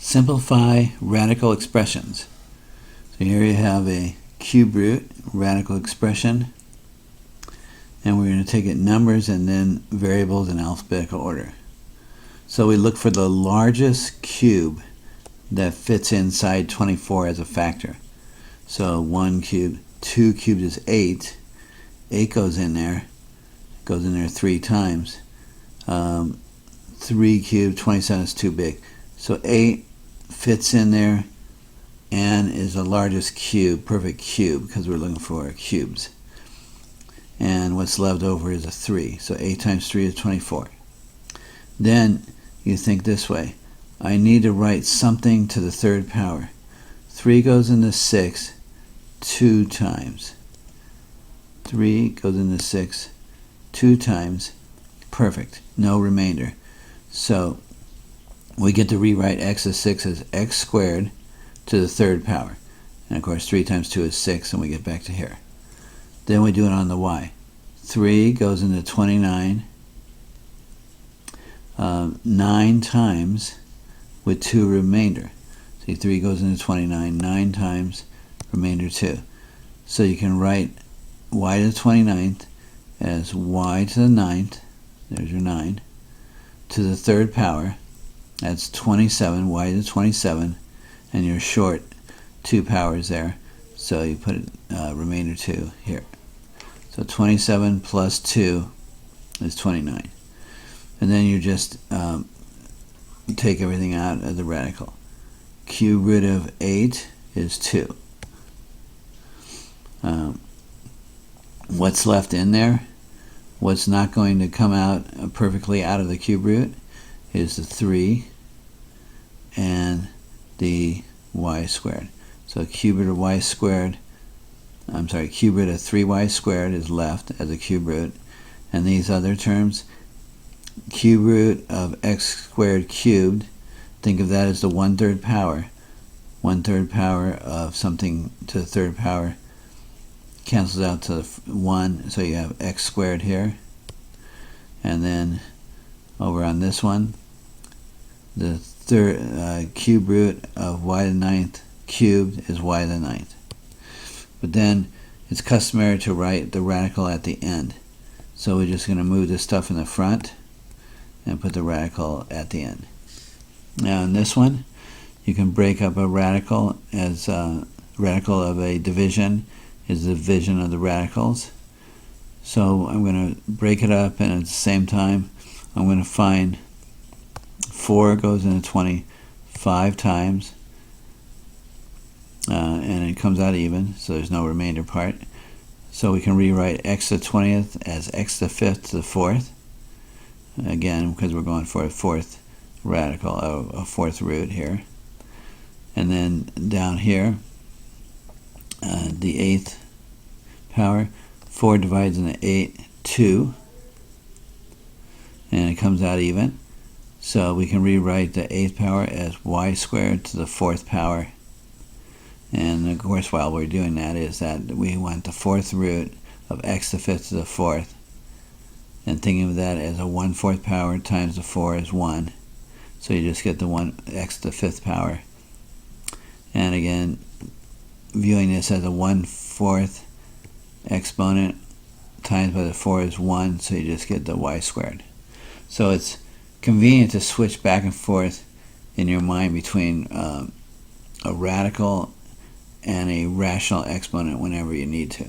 Simplify radical expressions. So here you have a cube root radical expression, and we're going to take it numbers and then variables in alphabetical order. So we look for the largest cube that fits inside 24 as a factor. So 1 cubed, 2 cubed is 8. 8 goes in there 3 times. 3 cubed, 27 is too big. So 8 fits in there and is the largest cube, perfect cube, because we're looking for cubes. And what's left over is a 3. So 8 times 3 is 24. Then you think this way. I need to write something to the third power. 3 goes into 6 2 times. 3 goes into 6 2 times. Perfect. No remainder. So we get to rewrite x to 6 as x squared to the third power. And of course 3 times 2 is 6, and we get back to here. Then we do it on the y. 3 goes into 29 9 times with 2 remainder. See, 3 goes into 29 9 times, remainder 2. So you can write y to the 29th as y to the 9th, there's your 9, to the third power, that's 27, y to 27, and you're short 2 powers there, so you put remainder 2 here. So 27 plus 2 is 29. And then you just take everything out of the radical. Cube root of 8 is 2. What's left in there, what's not going to come out perfectly out of the cube root, is the 3 and the y squared. So cube root of y squared, cube root of 3y squared is left as a cube root. And these other terms, cube root of x squared cubed, think of that as the 1/3 power. 1/3 power of something to the third power cancels out to 1, so you have x squared here. And then over on this one, the cube root of y to the 9th cubed is y to the 9th. But then it's customary to write the radical at the end. So we're just going to move this stuff in the front and put the radical at the end. Now in this one, you can break up a radical as radical of a division is the division of the radicals. So I'm going to break it up, and at the same time I'm going to find 4 goes into 25 times, and it comes out even, so there's no remainder part. So we can rewrite x to the 20th as x to the 5th to the 4th, again because we're going for a 4th radical, a 4th root here. And then down here, the 8th power, 4 divides into 8, 2, and it comes out even. So we can rewrite the 8th power as y squared to the 4th power. And of course, while we're doing that, is that we want the 4th root of x to the 5th to the 4th, and thinking of that as a 1/4 power times the 4 is 1. So you just get the 1 x to the 5th power. And again, viewing this as a 1/4 exponent times by the 4 is 1, so you just get the y squared. So it's convenient to switch back and forth in your mind between a radical and a rational exponent whenever you need to.